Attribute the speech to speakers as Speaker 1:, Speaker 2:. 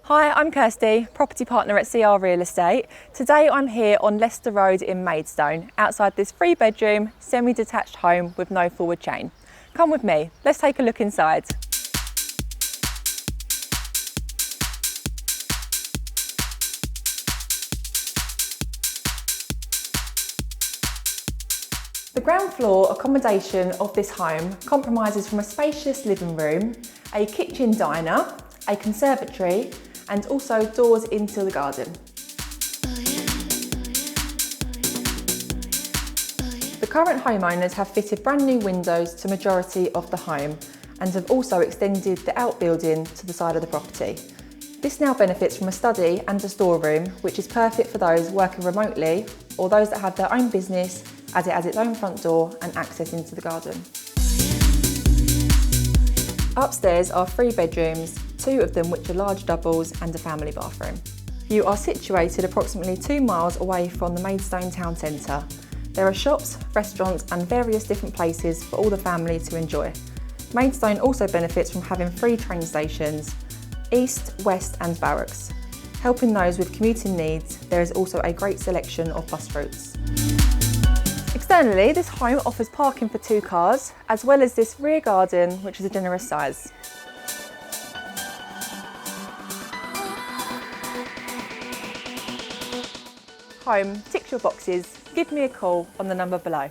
Speaker 1: Hi, I'm Kirsty, property partner at CR Real Estate. Today I'm here on Leicester Road in Maidstone, outside this 3-bedroom, semi-detached home with no forward chain. Come with me, let's take a look inside. The ground floor accommodation of this home compromises from a spacious living room, a kitchen diner, a conservatory, and also doors into the garden. The current homeowners have fitted brand new windows to majority of the home and have also extended the outbuilding to the side of the property. This now benefits from a study and a storeroom, which is perfect for those working remotely or those that have their own business, as it has its own front door and access into the garden. Upstairs are 3 bedrooms, 2 of them which are large doubles and a family bathroom. You are situated approximately 2 miles away from the Maidstone town centre. There are shops, restaurants and various different places for all the family to enjoy. Maidstone also benefits from having 3 train stations, East, West and Barracks. Helping those with commuting needs, there is also a great selection of bus routes. Externally, this home offers parking for 2 cars, as well as this rear garden, which is a generous size. Home ticks your boxes. Give me a call on the number below.